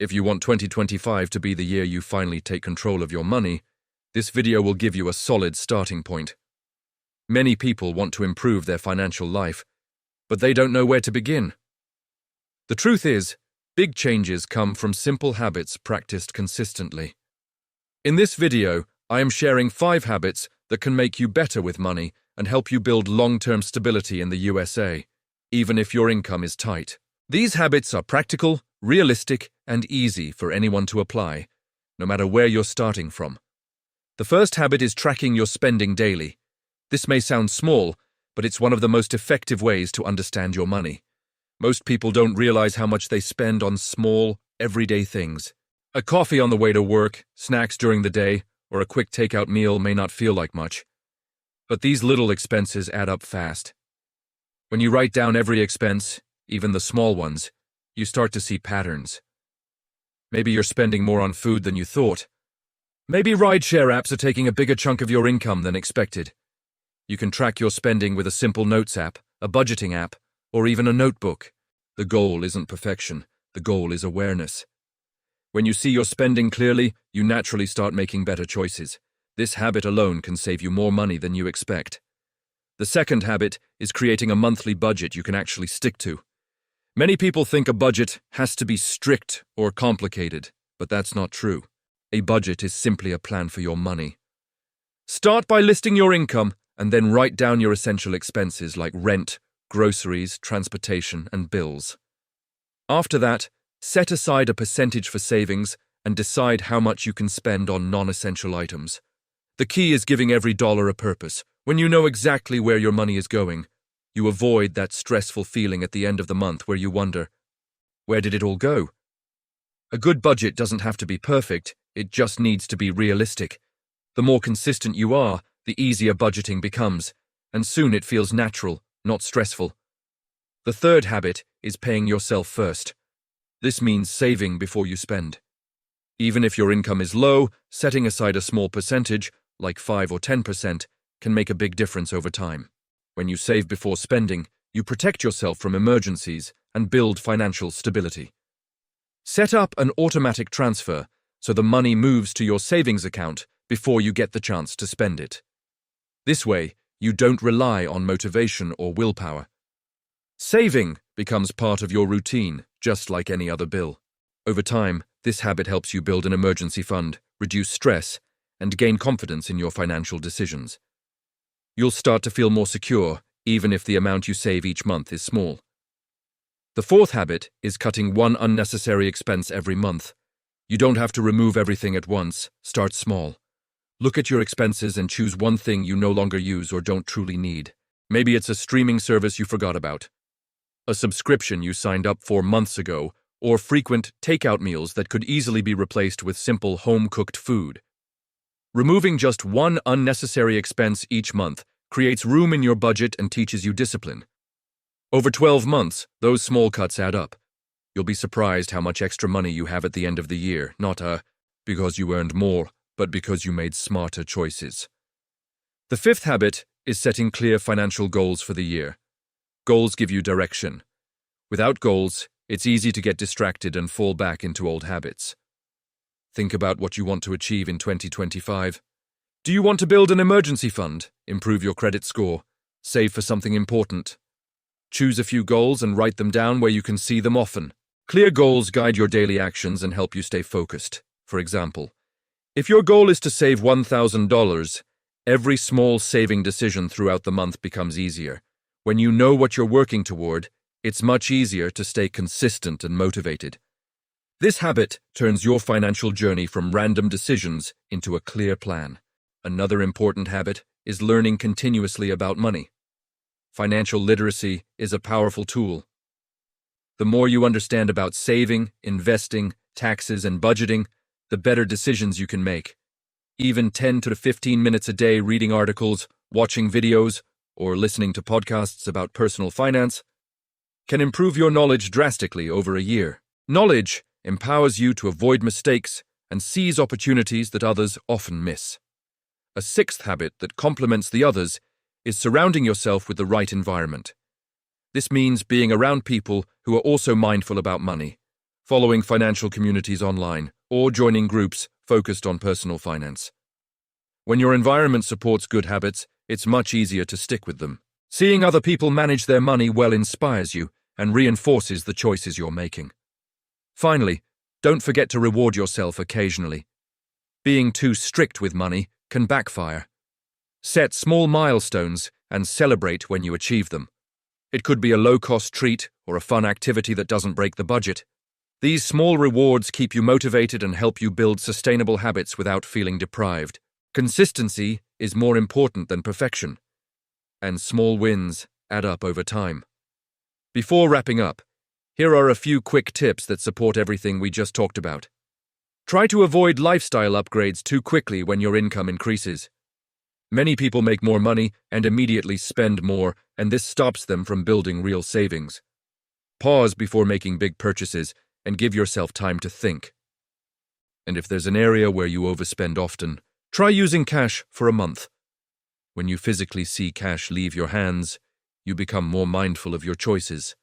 If you want 2025 to be the year you finally take control of your money, this video will give you a solid starting point. Many people want to improve their financial life, but they don't know where to begin. The truth is, big changes come from simple habits practiced consistently. In this video, I am sharing 5 habits that can make you better with money and help you build long-term stability in the USA, even if your income is tight. These habits are practical, realistic, and easy for anyone to apply, no matter where you're starting from. The first habit is tracking your spending daily. This may sound small, but it's one of the most effective ways to understand your money. Most people don't realize how much they spend on small, everyday things. A coffee on the way to work, snacks during the day, or a quick takeout meal may not feel like much. But these little expenses add up fast. When you write down every expense, even the small ones, you start to see patterns. Maybe you're spending more on food than you thought. Maybe rideshare apps are taking a bigger chunk of your income than expected. You can track your spending with a simple notes app, a budgeting app, or even a notebook. The goal isn't perfection. The goal is awareness. When you see your spending clearly, you naturally start making better choices. This habit alone can save you more money than you expect. The second habit is creating a monthly budget you can actually stick to. Many people think a budget has to be strict or complicated, but that's not true. A budget is simply a plan for your money. Start by listing your income and then write down your essential expenses like rent, groceries, transportation, and bills. After that, set aside a percentage for savings and decide how much you can spend on non-essential items. The key is giving every dollar a purpose. When you know exactly where your money is going, you avoid that stressful feeling at the end of the month where you wonder, where did it all go? A good budget doesn't have to be perfect, it just needs to be realistic. The more consistent you are, the easier budgeting becomes, and soon it feels natural, not stressful. The third habit is paying yourself first. This means saving before you spend. Even if your income is low, setting aside a small percentage, like 5 or 10%, can make a big difference over time. When you save before spending, you protect yourself from emergencies and build financial stability. Set up an automatic transfer so the money moves to your savings account before you get the chance to spend it. This way, you don't rely on motivation or willpower. Saving becomes part of your routine, just like any other bill. Over time, this habit helps you build an emergency fund, reduce stress, and gain confidence in your financial decisions. You'll start to feel more secure, even if the amount you save each month is small. The fourth habit is cutting one unnecessary expense every month. You don't have to remove everything at once. Start small. Look at your expenses and choose one thing you no longer use or don't truly need. Maybe it's a streaming service you forgot about, a subscription you signed up for months ago, or frequent takeout meals that could easily be replaced with simple home-cooked food. Removing just one unnecessary expense each month creates room in your budget and teaches you discipline. Over 12 months, those small cuts add up. You'll be surprised how much extra money you have at the end of the year, not because you earned more, but because you made smarter choices. The fifth habit is setting clear financial goals for the year. Goals give you direction. Without goals, it's easy to get distracted and fall back into old habits. Think about what you want to achieve in 2025. Do you want to build an emergency fund, improve your credit score, save for something important? Choose a few goals and write them down where you can see them often. Clear goals guide your daily actions and help you stay focused. For example, if your goal is to save $1,000, every small saving decision throughout the month becomes easier. When you know what you're working toward, it's much easier to stay consistent and motivated. This habit turns your financial journey from random decisions into a clear plan. Another important habit is learning continuously about money. Financial literacy is a powerful tool. The more you understand about saving, investing, taxes, and budgeting, the better decisions you can make. Even 10 to 15 minutes a day reading articles, watching videos, or listening to podcasts about personal finance can improve your knowledge drastically over a year. Knowledge empowers you to avoid mistakes and seize opportunities that others often miss. A sixth habit that complements the others is surrounding yourself with the right environment. This means being around people who are also mindful about money. following financial communities online, or joining groups focused on personal finance. When your environment supports good habits, it's much easier to stick with them. Seeing other people manage their money well inspires you and reinforces the choices you're making. Finally, don't forget to reward yourself occasionally. Being too strict with money can backfire. Set small milestones and celebrate when you achieve them. It could be a low-cost treat or a fun activity that doesn't break the budget. These small rewards keep you motivated and help you build sustainable habits without feeling deprived. Consistency is more important than perfection, and small wins add up over time. Before wrapping up, here are a few quick tips that support everything we just talked about. Try to avoid lifestyle upgrades too quickly when your income increases. Many people make more money and immediately spend more, and this stops them from building real savings. Pause before making big purchases and give yourself time to think. And if there's an area where you overspend often, try using cash for a month. When you physically see cash leave your hands, you become more mindful of your choices.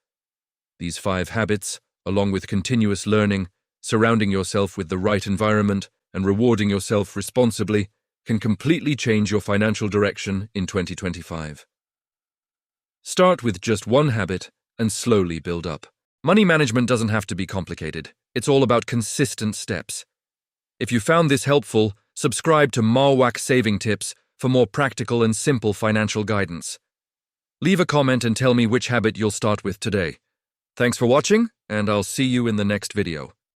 These 5 habits, along with continuous learning, surrounding yourself with the right environment, and rewarding yourself responsibly, can completely change your financial direction in 2025. Start with just one habit and slowly build up. Money management doesn't have to be complicated. It's all about consistent steps. If you found this helpful, subscribe to Mauuak Saving Tips for more practical and simple financial guidance. Leave a comment and tell me which habit you'll start with today. Thanks for watching, and I'll see you in the next video.